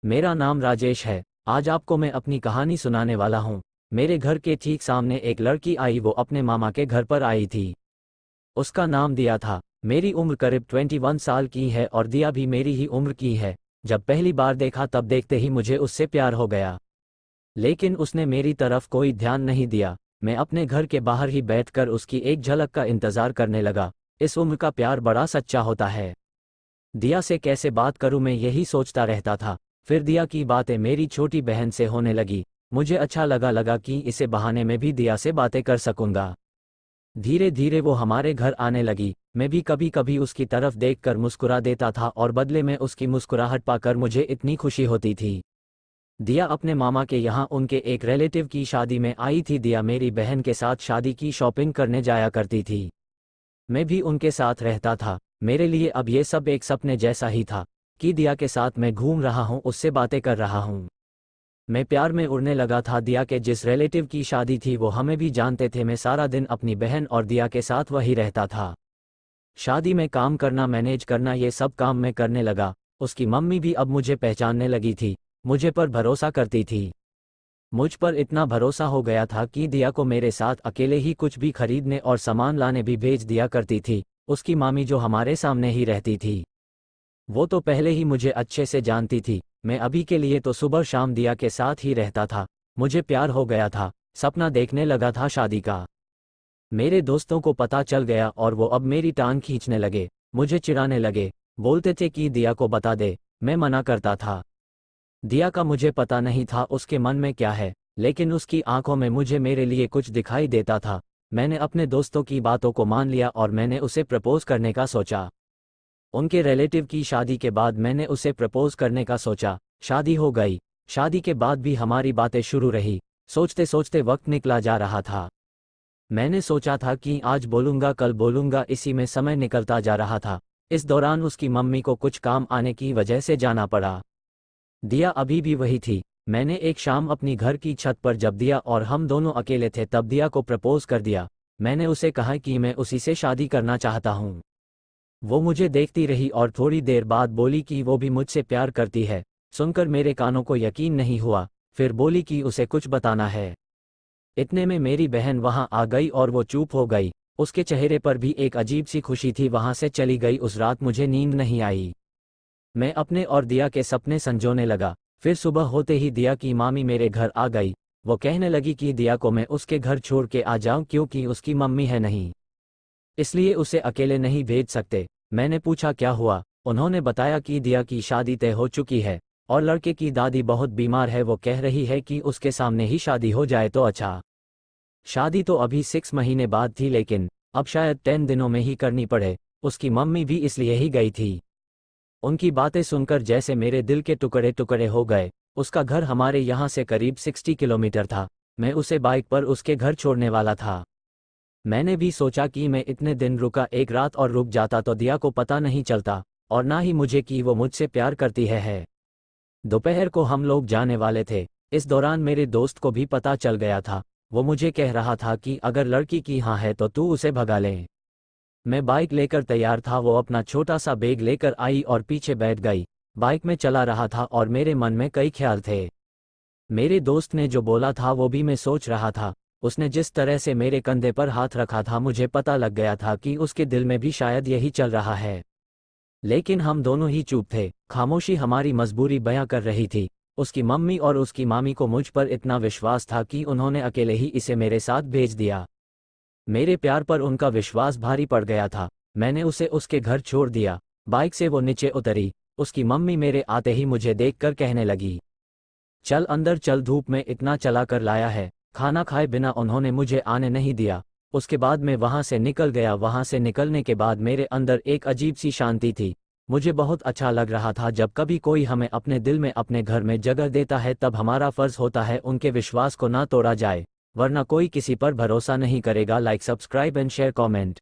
मेरा नाम राजेश है। आज आपको मैं अपनी कहानी सुनाने वाला हूँ। मेरे घर के ठीक सामने एक लड़की आई, वो अपने मामा के घर पर आई थी। उसका नाम दिया था। मेरी उम्र करीब 21 साल की है और दिया भी मेरी ही उम्र की है। जब पहली बार देखा तब देखते ही मुझे उससे प्यार हो गया, लेकिन उसने मेरी तरफ कोई ध्यान नहीं दिया। मैं अपने घर के बाहर ही बैठकर उसकी एक झलक का इंतजार करने लगा। इस उम्र का प्यार बड़ा सच्चा होता है। दिया से कैसे बात करूं, मैं यही सोचता रहता था। फिर दिया की बातें मेरी छोटी बहन से होने लगी। मुझे अच्छा लगा कि इसे बहाने में भी दिया से बातें कर सकूंगा। धीरे धीरे वो हमारे घर आने लगी। मैं भी कभी कभी उसकी तरफ देखकर मुस्कुरा देता था और बदले में उसकी मुस्कुराहट पाकर मुझे इतनी खुशी होती थी। दिया अपने मामा के यहाँ उनके एक रिलेटिव की शादी में आई थी। दिया मेरी बहन के साथ शादी की शॉपिंग करने जाया करती थी। मैं भी उनके साथ रहता था। मेरे लिए अब ये सब एक सपने जैसा ही था कि दिया के साथ मैं घूम रहा हूँ, उससे बातें कर रहा हूँ। मैं प्यार में उड़ने लगा था। दिया के जिस रिलेटिव की शादी थी वो हमें भी जानते थे। मैं सारा दिन अपनी बहन और दिया के साथ वही रहता था। शादी में काम करना, मैनेज करना, ये सब काम मैं करने लगा। उसकी मम्मी भी अब मुझे पहचानने लगी थी, मुझे पर भरोसा करती थी। मुझ पर इतना भरोसा हो गया था कि दिया को मेरे साथ अकेले ही कुछ भी खरीदने और सामान लाने भी भेज दिया करती थी। उसकी मामी जो हमारे सामने ही रहती थी, वो तो पहले ही मुझे अच्छे से जानती थी। मैं अभी के लिए तो सुबह शाम दिया के साथ ही रहता था। मुझे प्यार हो गया था, सपना देखने लगा था शादी का। मेरे दोस्तों को पता चल गया और वो अब मेरी टांग खींचने लगे, मुझे चिढ़ाने लगे। बोलते थे कि दिया को बता दे। मैं मना करता था। दिया का मुझे पता नहीं था उसके मन में क्या है, लेकिन उसकी आंखों में मुझे मेरे लिए कुछ दिखाई देता था। मैंने अपने दोस्तों की बातों को मान लिया और मैंने उसे प्रपोज करने का सोचा। उनके रिलेटिव की शादी के बाद मैंने उसे प्रपोज करने का सोचा। शादी हो गई। शादी के बाद भी हमारी बातें शुरू रही। सोचते सोचते वक्त निकला जा रहा था। मैंने सोचा था कि आज बोलूंगा कल बोलूंगा, इसी में समय निकलता जा रहा था। इस दौरान उसकी मम्मी को कुछ काम आने की वजह से जाना पड़ा। दिया अभी भी वही थी। मैंने एक शाम अपनी घर की छत पर जब दिया और हम दोनों अकेले थे तब दिया को प्रपोज कर दिया। मैंने उसे कहा कि मैं उसी से शादी करना चाहता हूँ। वो मुझे देखती रही और थोड़ी देर बाद बोली कि वो भी मुझसे प्यार करती है। सुनकर मेरे कानों को यकीन नहीं हुआ। फिर बोली कि उसे कुछ बताना है। इतने में मेरी बहन वहां आ गई और वो चुप हो गई। उसके चेहरे पर भी एक अजीब सी खुशी थी। वहां से चली गई। उस रात मुझे नींद नहीं आई। मैं अपने और दिया के सपने संजोने लगा। फिर सुबह होते ही दिया की मामी मेरे घर आ गई। वो कहने लगी कि दिया को मैं उसके घर छोड़ के आ जाऊं क्योंकि उसकी मम्मी है नहीं, इसलिए उसे अकेले नहीं भेज सकते। मैंने पूछा क्या हुआ। उन्होंने बताया कि दिया की शादी तय हो चुकी है और लड़के की दादी बहुत बीमार है। वो कह रही है कि उसके सामने ही शादी हो जाए तो अच्छा। शादी तो अभी 6 महीने बाद थी, लेकिन अब शायद 10 दिनों में ही करनी पड़े। उसकी मम्मी भी इसलिए ही गई थी। उनकी बातें सुनकर जैसे मेरे दिल के टुकड़े टुकड़े हो गए। उसका घर हमारे यहाँ से करीब 60 किलोमीटर था। मैं उसे बाइक पर उसके घर छोड़ने वाला था। मैंने भी सोचा कि मैं इतने दिन रुका, एक रात और रुक जाता तो दिया को पता नहीं चलता और ना ही मुझे कि वो मुझसे प्यार करती है। दोपहर को हम लोग जाने वाले थे। इस दौरान मेरे दोस्त को भी पता चल गया था। वो मुझे कह रहा था कि अगर लड़की की हाँ है तो तू उसे भगा ले। मैं बाइक लेकर तैयार था। वो अपना छोटा सा बैग लेकर आई और पीछे बैठ गई। बाइक में चला रहा था और मेरे मन में कई ख्याल थे। मेरे दोस्त ने जो बोला था वो भी मैं सोच रहा था। उसने जिस तरह से मेरे कंधे पर हाथ रखा था मुझे पता लग गया था कि उसके दिल में भी शायद यही चल रहा है। लेकिन हम दोनों ही चुप थे। खामोशी हमारी मजबूरी बयां कर रही थी। उसकी मम्मी और उसकी मामी को मुझ पर इतना विश्वास था कि उन्होंने अकेले ही इसे मेरे साथ भेज दिया। मेरे प्यार पर उनका विश्वास भारी पड़ गया था। मैंने उसे उसके घर छोड़ दिया। बाइक से वो नीचे उतरी। उसकी मम्मी मेरे आते ही मुझे देखकर कहने लगी, चल अंदर चल, धूप में इतना चला कर लाया है। खाना खाए बिना उन्होंने मुझे आने नहीं दिया। उसके बाद मैं वहां से निकल गया। वहां से निकलने के बाद मेरे अंदर एक अजीब सी शांति थी। मुझे बहुत अच्छा लग रहा था। जब कभी कोई हमें अपने दिल में अपने घर में जगह देता है तब हमारा फर्ज होता है उनके विश्वास को ना तोड़ा जाए, वरना कोई किसी पर भरोसा नहीं करेगा। Like, subscribe and share, comment.